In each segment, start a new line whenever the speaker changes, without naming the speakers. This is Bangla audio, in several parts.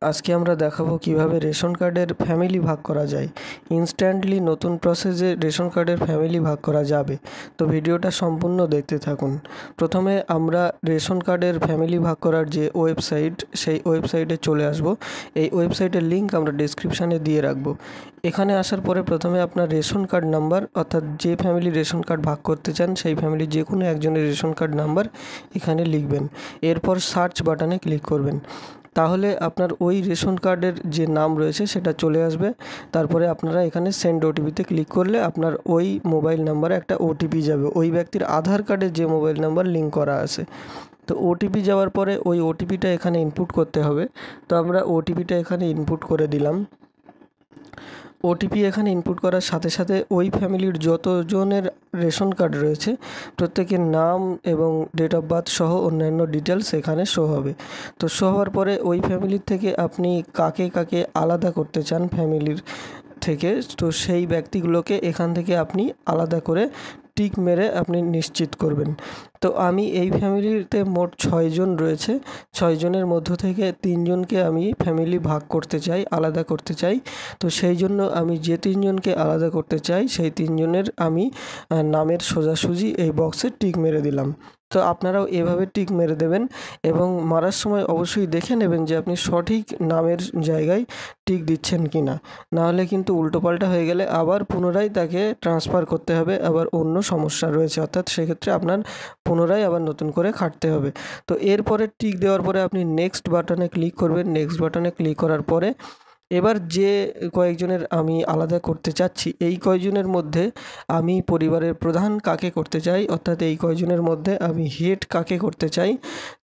আজকে আমরা দেখাবো কিভাবে রেশন কার্ডের ফ্যামিলি ভাগ করা যায়। ইনস্ট্যান্টলি নতুন প্রসেসে রেশন কার্ডের ফ্যামিলি ভাগ করা যাবে। তো ভিডিওটা সম্পূর্ণ দেখতে থাকুন। প্রথমে আমরা রেশন কার্ডের ফ্যামিলি ভাগ করার যে ওয়েবসাইট, সেই ওয়েবসাইটে চলে আসব। এই ওয়েবসাইটের লিঙ্ক আমরা ডেসক্রিপশানে দিয়ে রাখবো। এখানে আসার পরে প্রথমে আপনার রেশন কার্ড নাম্বার, অর্থাৎ যে ফ্যামিলি রেশন কার্ড ভাগ করতে চান সেই ফ্যামিলির যে কোনো একজনের রেশন কার্ড নাম্বার এখানে লিখবেন। এরপর সার্চ বাটনে ক্লিক করবেন। তাহলে আপনার ওই রেশন কার্ডের যে নাম রয়েছে সেটা চলে আসবে। তারপরে আপনারা এখানে সেন্ড ওটিপিতে ক্লিক করলে আপনার ওই মোবাইল নাম্বারে একটা ওটিপি যাবে, ওই ব্যক্তির আধার কার্ডের যে মোবাইল নাম্বার লিঙ্ক করা আছে। তো ওটিপি যাওয়ার পরে ওই ওটিপিটা এখানে ইনপুট করতে হবে। তো আমরা ওটিপিটা এখানে ইনপুট করে দিলাম। ওটিপি এখানে ইনপুট করার সাথে সাথে ওই ফ্যামিলির যতজনের রেশন কার্ড রয়েছে প্রত্যেকের নাম এবং ডেট অফ বার্থ সহ অন্যান্য ডিটেলস এখানে শো হবে। তো শো হওয়ার পরে ওই ফ্যামিলির থেকে আপনি কাকে কাকে আলাদা করতে চান ফ্যামিলির থেকে, তো সেই ব্যক্তিগুলোকে এখান থেকে আপনি আলাদা করে টিক মেরে আপনি নিশ্চিত করবেন। তো আমি এই ফ্যামিলিতে মোট 6 জন রয়েছে। 6 জনের মধ্য থেকে 3 জনকে আমি ফ্যামিলি ভাগ করতে চাই, আলাদা করতে চাই। তো সেই জন্য আমি যে 3 জনকে আলাদা করতে চাই সেই 3 জনের আমি নামের সোজাসুজি এই বক্সে টিক মেরে দিলাম। তো আপনারাও এভাবে টিক মেরে দেবেন এবং মারার সময় অবশ্যই দেখে নেবেন যে আপনি সঠিক নামের জায়গায় টিক দিচ্ছেন কি না। নাহলে কিন্তু উল্টোপাল্টা হয়ে গেলে আবার পুনরায় তাকে ট্রান্সফার করতে হবে, আবার অন্য সমস্যা রয়েছে, অর্থাৎ সেক্ষেত্রে আপনার পুনরায় আবার নতুন করে খাটতে হবে। তো এরপরে টিক দেওয়ার পরে আপনি নেক্সট বাটনে ক্লিক করবেন। নেক্সট বাটনে ক্লিক করার পরে এবার যে কয়েকজনের আমি আলাদা করতে চাচ্ছি, এই কয়জনের মধ্যে আমি পরিবারের প্রধান কাকে করতে চাই, অর্থাৎ এই কয়জনের মধ্যে আমি হেড কাকে করতে চাই,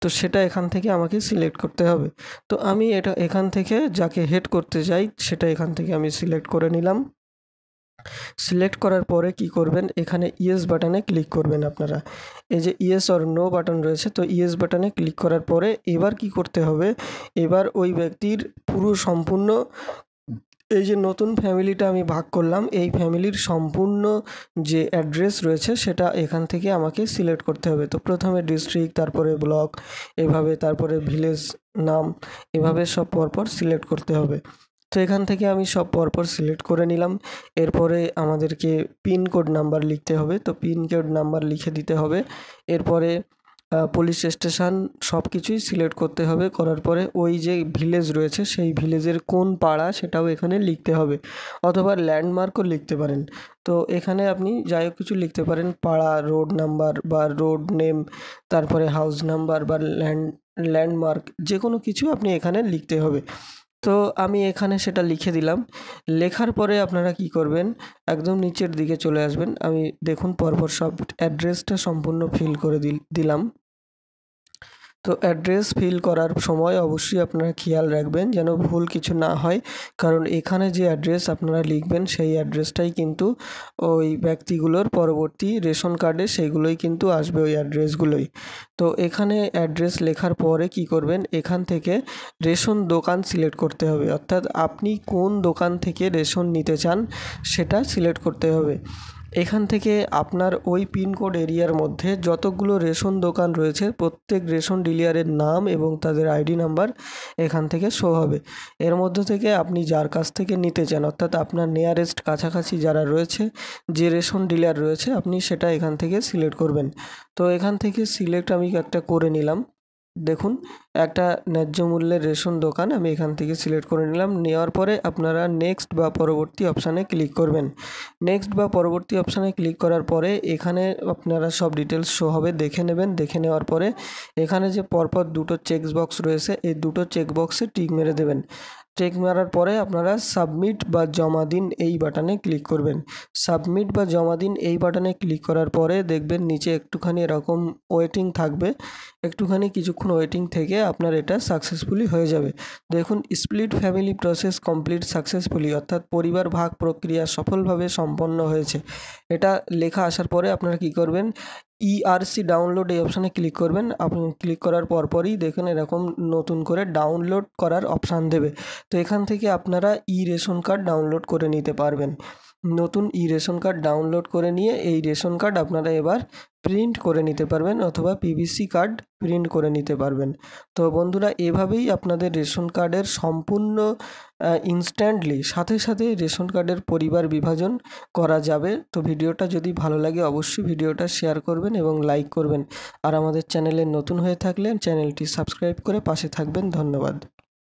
তো সেটা এখান থেকে আমাকে সিলেক্ট করতে হবে। তো আমি এটা এখান থেকে যাকে হেড করতে চাই সেটা এখান থেকে আমি সিলেক্ট করে নিলাম। সিলেক্ট করার পরে কি করবেন, এখানে ইয়েস বাটনে ক্লিক করবেন আপনারা। এই যে ইয়েস অর নো বাটন রয়েছে, তো ইয়েস বাটনে ক্লিক করার পরে এবার কি করতে হবে, এবার ওই ব্যক্তির পুরো সম্পূর্ণ এই যে নতুন ফ্যামিলিটা আমি ভাগ করলাম এই ফ্যামিলির সম্পূর্ণ যে অ্যাড্রেস রয়েছে সেটা এখান থেকে আমাকে সিলেক্ট করতে হবে। তো প্রথমে ডিস্ট্রিক্ট, তারপরে ব্লক, এভাবে তারপরে ভিলেজ নাম, এভাবে সব পরপর সিলেক্ট করতে হবে। তো এখান থেকে আমি সব পরপর সিলেক্ট করে নিলাম। এরপরে আমাদেরকে পিনকোড নাম্বার লিখতে হবে, তো পিনকোড নাম্বার লিখে দিতে হবে। এরপরে পুলিশ স্টেশন সব কিছুই সিলেক্ট করতে হবে। করার পরে ওই যে ভিলেজ রয়েছে সেই ভিলেজের কোন পাড়া সেটাও এখানে লিখতে হবে, অথবা ল্যান্ডমার্কও লিখতে পারেন। তো এখানে আপনি যাই হোক কিছু লিখতে পারেন, পাড়া, রোড নাম্বার বা রোড নেম, তারপরে হাউস নাম্বার বা ল্যান্ডমার্ক, যে কোনো কিছু আপনি এখানে লিখতে হবে। তো আমি এখানে সেটা লিখে দিলাম। লেখার পরে আপনারা কি করবেন, একদম নিচের দিকে চলে আসবেন। আমি দেখুন পরপর সব অ্যাড্রেসটা সম্পূর্ণ ফিল করে দিলাম। তো অ্যাড্রেস ফিল করার সময় অবশ্যই আপনারা খেয়াল রাখবেন যেন ভুল কিছু না হয়, কারণ এখানে যে অ্যাড্রেস আপনারা লিখবেন সেই অ্যাড্রেসটাই কিন্তু ওই ব্যক্তিগুলোর পরবর্তী রেশন কার্ডে সেইগুলোই কিন্তু আসবে, ওই অ্যাড্রেসগুলোই। তো এখানে অ্যাড্রেস লেখার পরে কি করবেন, এখান থেকে রেশন দোকান সিলেক্ট করতে হবে, অর্থাৎ আপনি কোন দোকান থেকে রেশন নিতে চান সেটা সিলেক্ট করতে হবে। এখান থেকে আপনার ওই পিনকোড এরিয়ার মধ্যে যতগুলো রেশন দোকান রয়েছে প্রত্যেক রেশন ডিলারের নাম এবং তাদের আইডি নাম্বার এখান থেকে শো হবে। এর মধ্য থেকে আপনি যার কাছ থেকে নিতে চান, অর্থাৎ আপনার নিয়ারেস্ট কাছাকাছি যারা রয়েছে, যে রেশন ডিলার রয়েছে, আপনি সেটা এখান থেকে সিলেক্ট করবেন। তো এখান থেকে সিলেক্ট আমি একটা করে নিলাম। দেখুন একটা ন্যায্য মূল্যের রেশন দোকান আমি এখান থেকে সিলেক্ট করে নিলাম। নেওয়ার পরে আপনারা নেক্সট বা পরবর্তী অপশানে ক্লিক করবেন। নেক্সট বা পরবর্তী অপশানে ক্লিক করার পরে এখানে আপনারা সব ডিটেলস শো হবে, দেখে নেবেন। দেখে নেওয়ার পরে এখানে যে পরপর দুটো চেক বক্স রয়েছে এই দুটো চেক বক্সে টিক মেরে দেবেন। চেক মারার পরে আপনারা সাবমিট বা জমা দিন এই বাটনে ক্লিক করবেন। সাবমিট বা জমা দিন এই বাটনে ক্লিক করার পরে দেখবেন নিচে একটুখানি এরকম ওয়েটিং থাকবে, একটুখানি কিছুক্ষণ ওয়েটিং থেকে আপনার এটা সাকসেসফুলি হয়ে যাবে। দেখুন split family process complete successfully, অর্থাৎ পরিবার ভাগ প্রক্রিয়া সফলভাবে সম্পন্ন হয়েছে। এটা লেখা আসার পরে আপনারা কি করবেন, ইআরসি ডাউনলোড এই অপশানে ক্লিক করবেন। আপনি ক্লিক করার পরপরই দেখুন এরকম নতুন করে ডাউনলোড করার অপশান দেবে। তো এখান থেকে আপনারা রেশন কার্ড ডাউনলোড করে নিতে পারবেন। নতুন রেশন কার্ড ডাউনলোড করে নিয়ে এই রেশন কার্ড আপনারা এবার প্রিন্ট করে নিতে পারবেন অথবা পিভিসি কার্ড প্রিন্ট করে নিতে পারবেন। তো বন্ধুরা, এভাবেই আপনাদের রেশন কার্ডের সম্পূর্ণ ইনস্ট্যান্টলি সাথে সাথে রেশন কার্ডের পরিবার বিভাজন করা যাবে। তো ভিডিওটা যদি ভালো লাগে অবশ্যই ভিডিওটা শেয়ার করবেন এবং লাইক করবেন। আর আমাদের চ্যানেলে নতুন হয়ে থাকলে চ্যানেলটি সাবস্ক্রাইব করে পাশে থাকবেন। ধন্যবাদ।